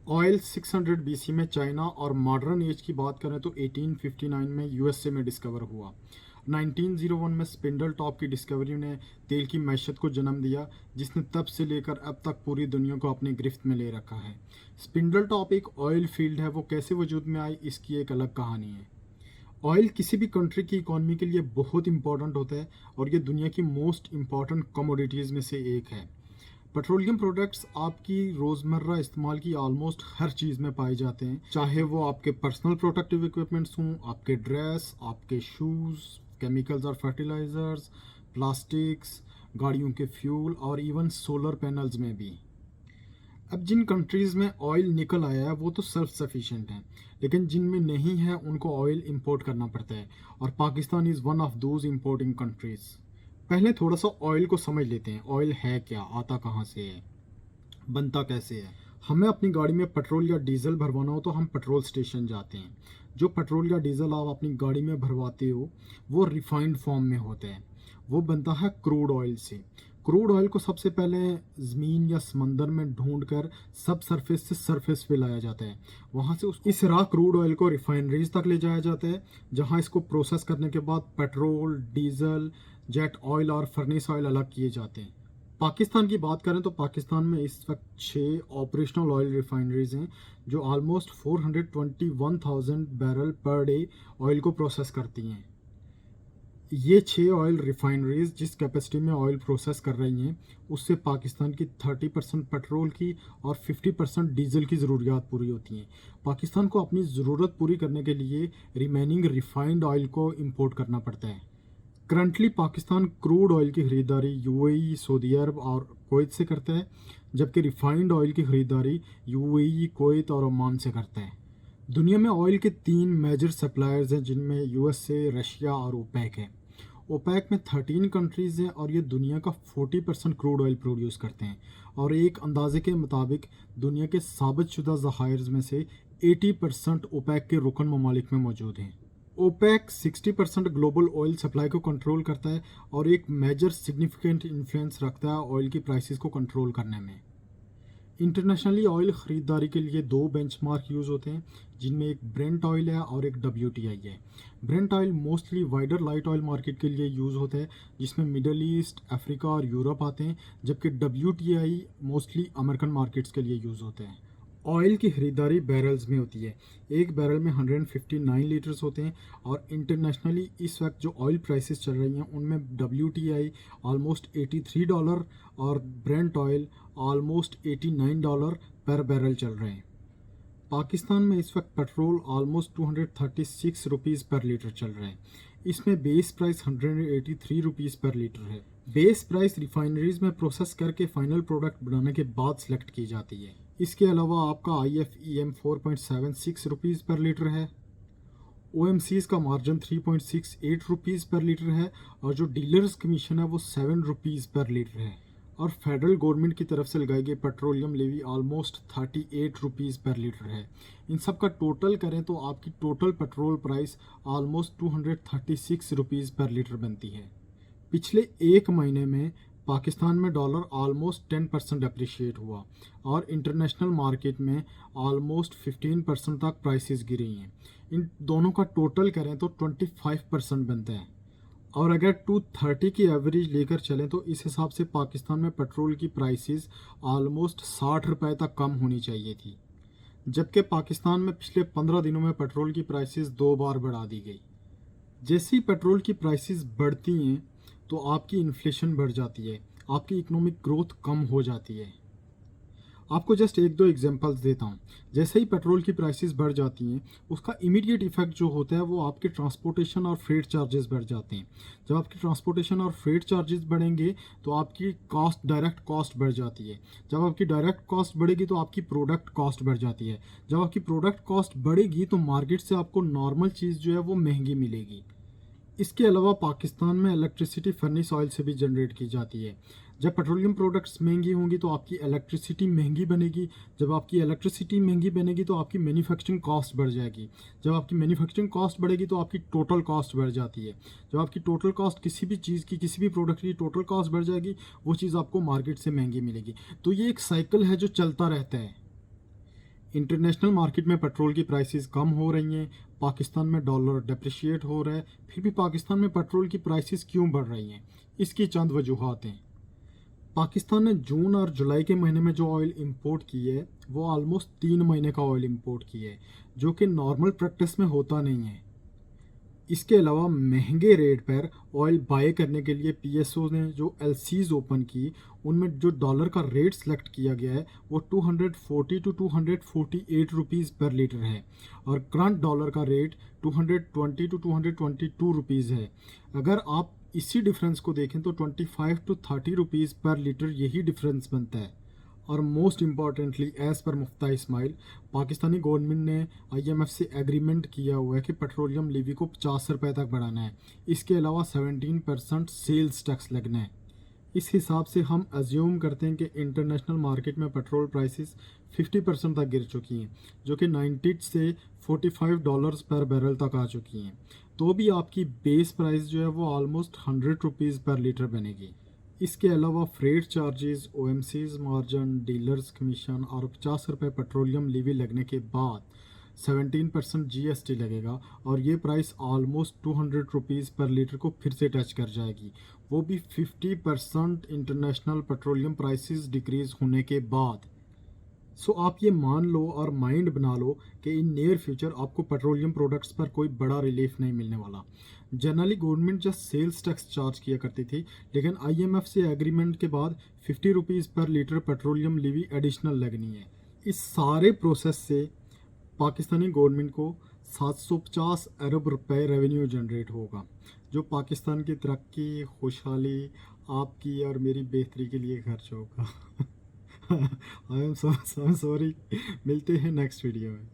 Oil 600 BC में China और modern age की बात करें तो 1859 में यूएसए में डिस्कवर हुआ। 1901 में स्पिंडल टॉप की डिस्कवरी ने तेल की मैशत को जन्म दिया, जिसने तब से लेकर अब तक पूरी दुनिया को अपनी गिरफ्त में ले रखा है। स्पिंडल टॉप एक ऑयल फील्ड है, वो कैसे वजूद में आई इसकी एक अलग कहानी है। ऑयल किसी भी कंट्री की इकॉनमी के लिए बहुत इंपॉर्टेंट होता है और ये दुनिया की मोस्ट इम्पॉर्टेंट कमोडिटीज़ में से एक है। पेट्रोलियम प्रोडक्ट्स आपकी रोज़मर्रा इस्तेमाल की ऑलमोस्ट हर चीज़ में पाए जाते हैं, चाहे वो आपके पर्सनल प्रोटेक्टिव इक्विपमेंट्स हों, आपके ड्रेस, आपके शूज़, केमिकल्स और फर्टिलाइज़र्स, प्लास्टिक्स, गाड़ियों के फ्यूल और इवन सोलर पैनल्स में भी। अब जिन कंट्रीज़ में ऑयल निकल आया है वो तो सेल्फ सफिशिएंट हैं, लेकिन जिनमें नहीं है उनको ऑयल इंपोर्ट करना पड़ता है, और Pakistan is one of those importing countries. पहले थोड़ा सा ऑयल को समझ लेते हैं। ऑयल है क्या, आता कहाँ से है, बनता कैसे है। हमें अपनी गाड़ी में पेट्रोल या डीजल भरवाना हो तो हम पेट्रोल स्टेशन जाते हैं। जो पेट्रोल या डीजल आप अपनी गाड़ी में भरवाते हो वो रिफाइंड फॉर्म में होता है, वो बनता है क्रूड ऑयल से। क्रूड ऑयल को सबसे पहले ज़मीन या समंदर में ढूंढ कर सब सरफेस से सरफेस पे लाया जाता है। वहाँ से इस रॉ क्रूड ऑयल को रिफाइनरीज तक ले जाया जाता है, जहाँ इसको प्रोसेस करने के बाद पेट्रोल, डीजल, जेट ऑयल और फर्नेस ऑयल अलग किए जाते हैं। पाकिस्तान की बात करें तो पाकिस्तान में इस वक्त 6 ऑपरेशनल ऑयल रिफाइनरीज हैं, जो almost 421,000 barrel per day oil को प्रोसेस करती हैं। ये 6 ऑयल रिफाइनरीज जिस कैपेसिटी में ऑयल प्रोसेस कर रही हैं, उससे पाकिस्तान की 30% पेट्रोल की और 50% डीजल की ज़रूरियात पूरी होती हैं। पाकिस्तान को अपनी ज़रूरत पूरी करने के लिए रिमेनिंग रिफाइंड ऑयल को इंपोर्ट करना पड़ता है। करंटली पाकिस्तान क्रूड ऑयल की ख़रीदारी यूएई, सऊदी अरब और कुवैत से करता है, जबकि रिफाइंड ऑयल की ख़रीदारी यूएई, कुवैत और ओमान से करता है। दुनिया में ऑयल के 3 मेजर सप्लायर्स हैं, जिनमें यूएसए, रशिया और ओपेक है। ओपेक में 13 कंट्रीज़ हैं और ये दुनिया का 40% क्रूड ऑयल प्रोड्यूस करते हैं, और एक अंदाजे के मुताबिक दुनिया के साबितशुदा ज़खायर्स में से 80% ओपेक के रुकन ममालिक में मौजूद हैं। ओपेक 60% ग्लोबल ऑयल सप्लाई को कंट्रोल करता है और एक मेजर सिग्निफिकेंट इन्फ्लुएंस रखता है ऑयल की प्राइसेस को कंट्रोल करने में। इंटरनेशनली ऑयल ख़रीदारी के लिए 2 बेंचमार्क यूज़ होते हैं, जिनमें एक ब्रेंट ऑयल है और एक WTI है। Brent oil mostly wider light oil market के लिए यूज़ होता है, जिसमें मिडल ईस्ट, अफ्रीका और यूरोप आते हैं, जबकि WTI मोस्टली अमेरिकन मार्केट्स के लिए यूज़ होते हैं। ऑयल की ख़रीदारी बैरल्स में होती है। एक बैरल में 159 लीटर्स होते हैं, और इंटरनेशनली इस वक्त जो ऑयल प्राइसेस चल रही हैं उनमें WTI ऑलमोस्ट $83 और ब्रेंट ऑयल ऑलमोस्ट $89 पर बैरल चल रहे हैं। पाकिस्तान में इस वक्त petrol almost 236 rupees per litre चल रहा है। इसमें base price 183 rupees per litre है। बेस प्राइस रिफाइनरीज में प्रोसेस करके फाइनल प्रोडक्ट बनाने के बाद सिलेक्ट की जाती है। इसके अलावा आपका IFEM 4.76 रुपीज़ पर लीटर है। OMCs का मार्जिन 3.68 रुपीज़ पर लीटर है, और जो डीलर्स कमीशन है वो 7 रुपीज़ पर लीटर है। और फेडरल गवर्नमेंट की तरफ से लगाई गई petroleum levy almost 38 rupees per litre है। इन सब का टोटल करें तो आपकी total petrol price almost 236 rupees per litre बनती है। पिछले एक महीने में पाकिस्तान में डॉलर ऑलमोस्ट 10% अप्रिशिएट हुआ, और इंटरनेशनल मार्केट में ऑलमोस्ट 15% तक प्राइसेस गिरी हैं। इन दोनों का टोटल करें तो 25% बनता है, और अगर 230 की एवरेज लेकर चलें तो इस हिसाब से पाकिस्तान में पेट्रोल की प्राइसेस ऑलमोस्ट 60 रुपये तक कम होनी चाहिए थी, जबकि पाकिस्तान में पिछले 15 दिनों में पेट्रोल की प्राइसेस 2 बार बढ़ा दी गई। जैसे ही पेट्रोल की प्राइसेस बढ़ती हैं तो आपकी इन्फ्लेशन बढ़ जाती है, आपकी इकोनॉमिक ग्रोथ कम हो जाती है। आपको जस्ट 1-2 एग्जांपल्स देता हूँ। जैसे ही पेट्रोल की प्राइसेस बढ़ जाती हैं, उसका इमीडिएट इफेक्ट जो होता है वो आपके ट्रांसपोर्टेशन और फ्रेट चार्जेस बढ़ जाते हैं। जब आपकी ट्रांसपोर्टेशन और फ्रेट चार्जेस बढ़ेंगे तो आपकी कॉस्ट, डायरेक्ट कॉस्ट बढ़ जाती है। जब आपकी डायरेक्ट कॉस्ट बढ़ेगी तो आपकी प्रोडक्ट कॉस्ट बढ़ जाती है। जब आपकी प्रोडक्ट कॉस्ट बढ़ेगी तो मार्केट से आपको नॉर्मल चीज़ जो है वो महंगी मिलेगी। इसके अलावा पाकिस्तान में इलेक्ट्रिसिटी फर्नेस ऑयल से भी जनरेट की जाती है। जब पेट्रोलियम प्रोडक्ट्स महंगी होंगी तो आपकी इलेक्ट्रिसिटी महंगी बनेगी। जब आपकी इलेक्ट्रिसिटी महंगी बनेगी तो आपकी मैन्युफैक्चरिंग कॉस्ट बढ़ जाएगी। जब आपकी मैन्युफैक्चरिंग कॉस्ट बढ़ेगी तो आपकी टोटल कॉस्ट बढ़ जाती है। जब आपकी टोटल कॉस्ट किसी भी चीज़ की, किसी भी प्रोडक्ट की टोटल कॉस्ट बढ़ जाएगी, वो चीज़ आपको मार्केट से महंगी मिलेगी। तो ये एक साइकिल है जो चलता रहता है। इंटरनेशनल मार्केट में पेट्रोल की प्राइसेस कम हो रही हैं, पाकिस्तान में डॉलर डेप्रिशिएट हो रहा है, फिर भी पाकिस्तान में पेट्रोल की प्राइसेस क्यों बढ़ रही हैं? इसकी चंद वजूहात हैं। पाकिस्तान ने जून और जुलाई के महीने में जो ऑयल इंपोर्ट की है वो ऑलमोस्ट 3 महीने का ऑयल इंपोर्ट की है, जो कि नॉर्मल प्रैक्टिस में होता नहीं है। इसके अलावा महंगे रेट पर ऑयल बाय करने के लिए पीएसओ ने जो एलसीज ओपन की, उनमें जो डॉलर का रेट सेलेक्ट किया गया है वो 240 टू 248 रुपीज़ पर लीटर है, और करंट डॉलर का रेट 220 टू 222 रुपीज़ है। अगर आप इसी डिफरेंस को देखें तो 25 टू 30 रुपीज़ पर लीटर यही डिफरेंस बनता है। और most importantly as per Miftah Ismail, Pakistani government ने आईएमएफ से एग्रीमेंट किया हुआ है कि पेट्रोलियम लीवी को 50 रुपये तक बढ़ाना है। इसके अलावा 17% सेल्स टैक्स लगना है। इस हिसाब से हम अज्यूम करते हैं कि इंटरनेशनल मार्केट में पेट्रोल प्राइसेस 50% तक गिर चुकी हैं, जो कि 90 से $45 पर बैरल तक आ चुकी हैं। तो भी आपकी बेस प्राइस जो है वो ऑलमोस्ट 100 रुपीज़ पर लीटर बनेगी। इसके अलावा freight charges, OMCs margin, dealers commission और 50 रुपये पेट्रोलियम लीवी लगने के बाद 17% जीएसटी लगेगा, और ये price almost 200 rupees per litre को फिर से टच कर जाएगी, वो भी 50% इंटरनेशनल पेट्रोलियम प्राइसेस डिक्रीज़ होने के बाद। सो आप ये मान लो और माइंड बना लो कि इन नियर फ्यूचर आपको पेट्रोलियम प्रोडक्ट्स पर कोई बड़ा रिलीफ नहीं मिलने वाला। Generally government just sales tax charge किया करती थी, लेकिन आईएमएफ से एग्रीमेंट के बाद 50 rupees per litre petroleum लीवी additional लगनी है। इस सारे प्रोसेस से पाकिस्तानी गवर्नमेंट को 750 अरब रुपए रेवेन्यू जनरेट होगा, जो पाकिस्तान की तरक्की, खुशहाली, आपकी और मेरी बेहतरी के लिए खर्च होगा। I am sorry. मिलते हैं नेक्स्ट वीडियो में।